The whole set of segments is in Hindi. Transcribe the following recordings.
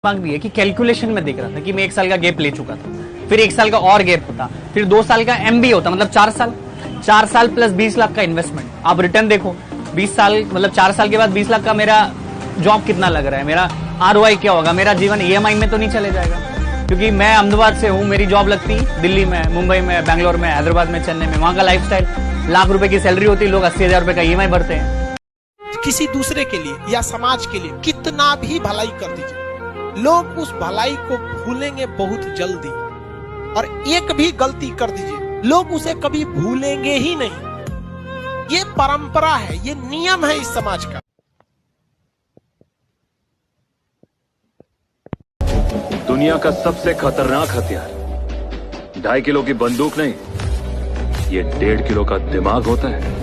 मांग भी है कि कैलकुलेशन में देख रहा था कि मैं 1 साल का गैप ले चुका था, फिर 1 साल का और गैप होता, फिर 2 साल का एमबी होता, मतलब 4 साल प्लस 20 लाख का इन्वेस्टमेंट। आप रिटर्न देखो, 20 साल मतलब 4 साल के बाद 20 लाख का मेरा जॉब कितना लग रहा है, मेरा आरओआई क्या होगा, मेरा जीवन ईएमआई में तो नहीं चले जाएगा। क्योंकि मैं अहमदाबाद से हूँ, मेरी जॉब लगती दिल्ली में, मुंबई में, बैंगलोर में, हैदराबाद में, चेन्नई में, वहां का लाइफस्टाइल, लाख रुपए की सैलरी होती, लोग 80,000 रुपए का ईएमआई भरते हैं। किसी दूसरे के लिए या समाज के लिए कितना भी भलाई कर दीजिए, लोग उस भलाई को भूलेंगे बहुत जल्दी, और एक भी गलती कर दीजिए लोग उसे कभी भूलेंगे ही नहीं। ये परंपरा है, ये नियम है इस समाज का। दुनिया का सबसे खतरनाक हथियार 2.5 किलो की बंदूक नहीं, ये 1.5 किलो का दिमाग होता है।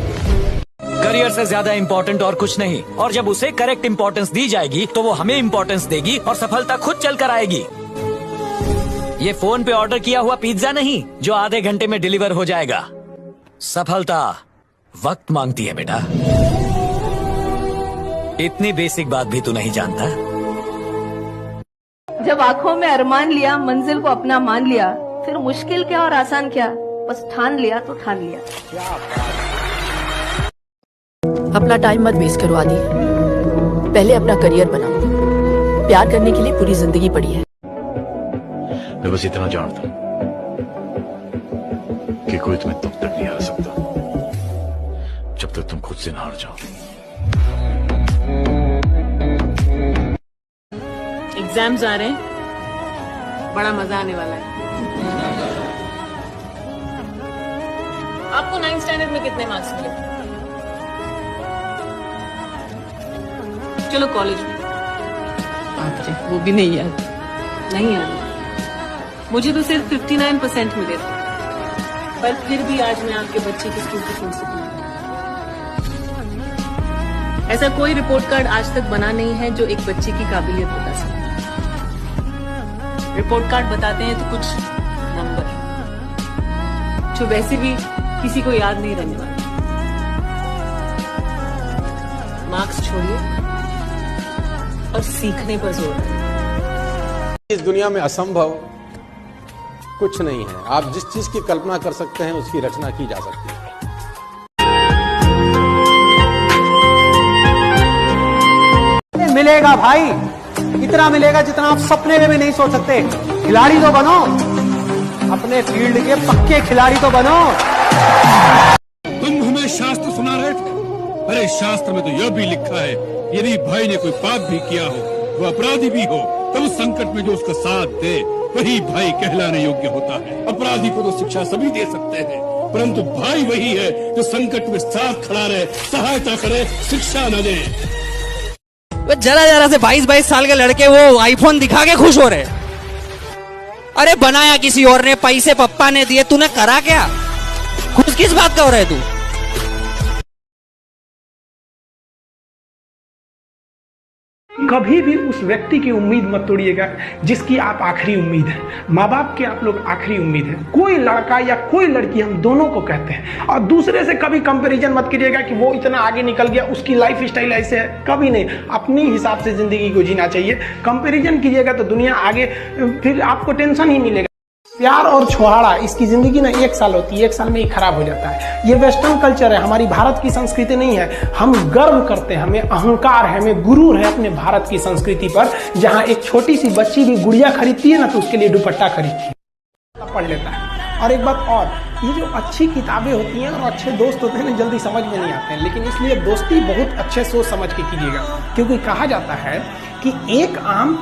करियर से ज्यादा इम्पोर्टेंट और कुछ नहीं, और जब उसे करेक्ट इम्पोर्टेंस दी जाएगी तो वो हमें इम्पोर्टेंस देगी और सफलता खुद चल कर आएगी। ये फोन पे ऑर्डर किया हुआ पिज्जा नहीं जो आधे घंटे में डिलीवर हो जाएगा। सफलता वक्त मांगती है बेटा। इतनी बेसिक बात भी तू नहीं जानता। जब आंखों में अरमान लिया, मंजिल को अपना मान लिया, फिर मुश्किल क्या और आसान क्या, बस ठान लिया तो ठान लिया। अपना टाइम मत वेस्ट करो आदि, पहले अपना करियर बनाओ। प्यार करने के लिए पूरी जिंदगी पड़ी है। मैं बस इतना जानता हूं कि कोई तुम्हें तब तक नहीं हरा सकता जब तक तुम खुद से ना हार जाओ। एग्जाम्स आ रहे हैं, बड़ा मजा आने वाला है। आपको 9th स्टैंडर्ड में कितने मार्क्स मिले? चलो कॉलेज में। वो भी नहीं याद? नहीं याद। मुझे तो सिर्फ 59% मिले थे, पर फिर भी आज मैं आपके बच्चे के स्कूल की प्रिंसिपल हूं। ऐसा कोई रिपोर्ट कार्ड आज तक बना नहीं है जो एक बच्चे की काबिलियत बता सके। रिपोर्ट कार्ड बताते हैं तो कुछ नंबर जो वैसे भी किसी को याद नहीं रहने वाले। मार्क्स छोड़िए और सीखने पर जोर दें। इस दुनिया में असंभव कुछ नहीं है। आप जिस चीज की कल्पना कर सकते हैं उसकी रचना की जा सकती है। मिलेगा भाई, इतना मिलेगा जितना आप सपने में भी नहीं सोच सकते। खिलाड़ी तो बनो, अपने फील्ड के पक्के खिलाड़ी तो बनो। तुम हमें शास्त्र सुना रहे थे, अरे शास्त्र में तो यह भी लिखा है, यदि भाई ने कोई पाप भी किया हो, वो अपराधी भी हो, तब उस संकट में जो उसका साथ दे वही भाई कहलाने योग्य होता है। अपराधी को तो शिक्षा सभी दे सकते हैं, परंतु भाई वही है जो संकट में साथ खड़ा रहे, सहायता करे, शिक्षा न दे। जरा से 22 साल के लड़के वो आईफोन दिखा के खुश हो रहे। अरे बनाया किसी और ने, पैसे पप्पा ने दिए, तूने करा क्या? खुश किस बात का हो रहा है तू? कभी भी उस व्यक्ति की उम्मीद मत तोड़िएगा जिसकी आप आखिरी उम्मीद है। माँ बाप के आप लोग आखिरी उम्मीद है। कोई लड़का या कोई लड़की, हम दोनों को कहते हैं। और दूसरे से कभी कंपैरिजन मत करिएगा कि वो इतना आगे निकल गया, उसकी लाइफ स्टाइल ऐसे है। कभी नहीं, अपनी हिसाब से जिंदगी को जीना चाहिए। कंपैरिजन कीजिएगा तो दुनिया आगे, फिर आपको टेंशन ही मिलेगा। प्यार और छोहाड़ा, इसकी जिंदगी ना 1 साल होती है, 1 साल में ही खराब हो जाता है। ये वेस्टर्न कल्चर है, हमारी भारत की संस्कृति नहीं है। हम गर्व करते हैं, हमें अहंकार है, हमें गुरूर है अपने भारत की संस्कृति पर। जहां एक छोटी सी बच्ची भी गुड़िया खरीदती है ना, तो उसके लिए दुपट्टा खरीदती है, पढ़ लेता है। और एक बात और, ये जो अच्छी किताबें होती हैं और अच्छे दोस्त होते हैं ना, जल्दी समझ में नहीं आते हैं। लेकिन इसलिए दोस्ती बहुत अच्छे सोच समझ के कीजिएगा, क्योंकि कहा जाता है कि एक आम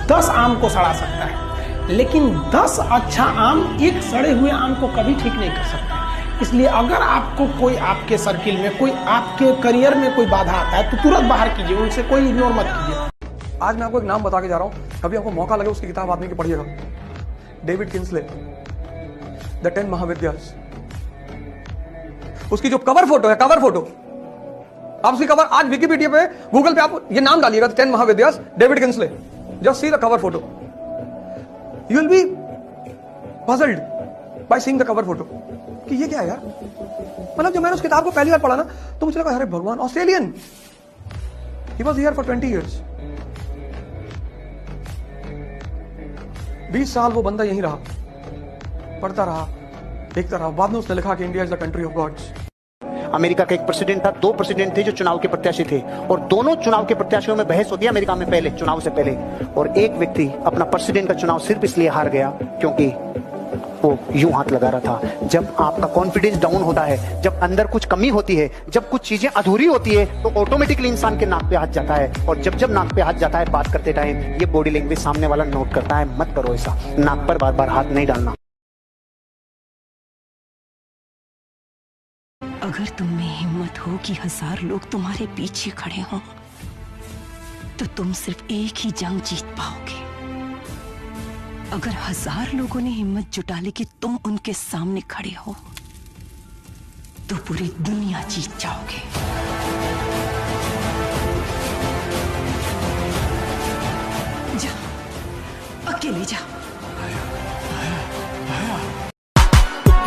10 आम को सड़ा सकता है, लेकिन 10 अच्छा आम एक सड़े हुए आम को कभी ठीक नहीं कर सकता। इसलिए अगर आपको कोई, आपके सर्किल में कोई, आपके करियर में कोई बाधा आता है तो तुरंत बाहर कीजिए, उनसे कोई इग्नोर मत कीजिए। आज मैं आपको एक नाम बता के जा रहा हूं, कभी आपको मौका लगे उसकी किताब आदमी की पढ़िएगा। David Kinsley, the 10 Mahavidyas. उसकी जो कवर फोटो है, कवर फोटो, आप उसकी कवर आज विकिपीडिया पे, गूगल पे आप ये नाम डालिएगा, 10 Mahavidyas, David Kinsley. Just see the cover photo, you will be puzzled by seeing the cover photo कि ये क्या है यार। मतलब जब मैंने उस किताब को पहली बार पढ़ा ना, तो मुझे लगा अरे भगवान, Australian, he was here for 20 years। 20 साल वो बंदा यहीं रहा, पढ़ता रहा, देखता रहा। बाद में उसने लिखा कि India is the country of gods. America का एक प्रेसिडेंट था, 2 प्रेसिडेंट थे जो चुनाव के प्रत्याशी थे, और दोनों चुनाव के प्रत्याशियों में बहस होती है अमेरिका में पहले, चुनाव से पहले। और एक व्यक्ति अपना प्रेसिडेंट का चुनाव सिर्फ इसलिए हार गया क्योंकि वो यूं हाथ लगा रहा था। जब आपका कॉन्फिडेंस डाउन होता है, जब अंदर कुछ कमी होती है, जब कुछ चीजें अधूरी होती है, तो ऑटोमेटिकली इंसान के नाक पे हाथ जाता है। और जब जब नाक पे हाथ जाता है बात करते टाइम, ये बॉडी लैंग्वेज सामने वाला नोट करता है। मत करो ऐसा, नाक पर बार बार हाथ नहीं डालना। अगर तुम में हिम्मत हो कि 1000 लोग तुम्हारे पीछे खड़े हों, तो तुम सिर्फ एक ही जंग जीत पाओगे। अगर 1000 लोगों ने हिम्मत जुटा ली कि तुम उनके सामने खड़े हो, तो पूरी दुनिया जीत जाओगे। जा, अकेले जा।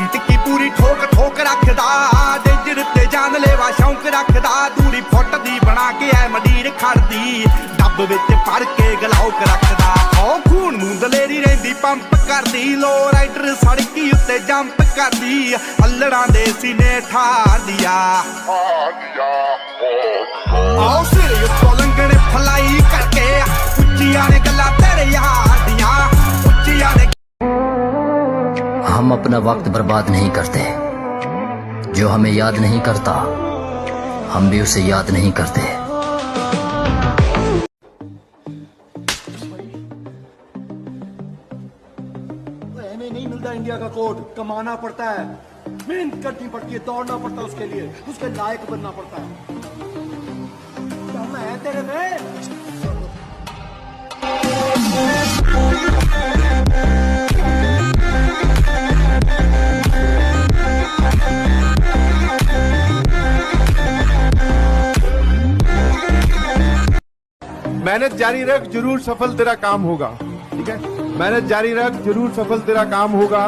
टिक्की पूरी ठोक ठोक रखदा, डेंजर ते जानलेवा शौक रखदा। दूरी फुੱਟ ਦੀ बना के ऐ मंडीर खड़दी, डब विच भर के गलौक रखदा। ओ खून नूं दलेरी रहिंदी पंप करदी, लो राइडर सड़की उत्ते जंप करदी। अल्लड़ां दे सीने ठादिया आओ सिर उत्तों लंघण फलाई करके, उच्चियां ने गल्लां तेरे यार दियां, उच्चियां ने। हम अपना वक्त बर्बाद नहीं करते, जो हमें याद नहीं करता हम भी उसे याद नहीं करते। हमें नहीं मिलता इंडिया का कोड, कमाना पड़ता है, मेहनत करनी पड़ती है, दौड़ना पड़ता है उसके लिए, उसके लायक बनना पड़ता है। दम है तेरे में। मेहनत जारी रख, जरूर सफल तेरा काम होगा। ठीक है, मेहनत जारी रख, जरूर सफल तेरा काम होगा।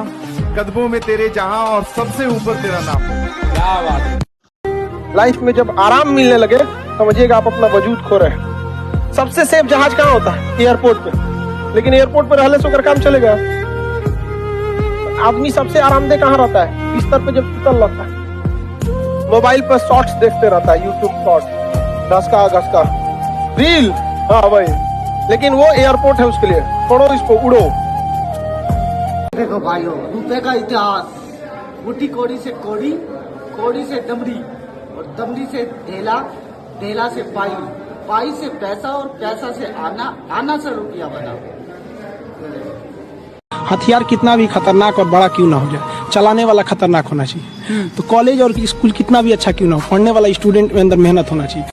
कदमों में तेरे जहां और सबसे ऊपर तेरा नाम होगा। क्या बात है। लाइफ में जब आराम मिलने लगे, समझिएगा आप अपना वजूद खो रहे हैं। सबसे सेफ जहाज कहाँ होता है? एयरपोर्ट पे। लेकिन एयरपोर्ट पर रहने से अगर काम चलेगा, आदमी सबसे आरामदेह कहाँ रहता है? बिस्तर पे जब सुतल रहता है, मोबाइल पर शॉर्ट्स देखते रहता है, यूट्यूब शॉर्ट्स, घसका घसका रील। हाँ भाई, लेकिन वो एयरपोर्ट है उसके लिए। छोड़ो इसको, उड़ो। देखो भाइयों, रुपए का इतिहास, मुट्ठी कोड़ी से कोड़ी, कोड़ी से दमड़ी, और दमड़ी से ढेला, ढेला से पाई, पाई से पैसा, और पैसा से आना, आना से रुपया बना। हथियार कितना भी खतरनाक और बड़ा क्यों ना हो जाए, चलाने वाला खतरनाक होना चाहिए। तो कॉलेज और स्कूल कितना भी अच्छा क्यों ना हो, पढ़ने वाला स्टूडेंट में अंदर मेहनत होना चाहिए।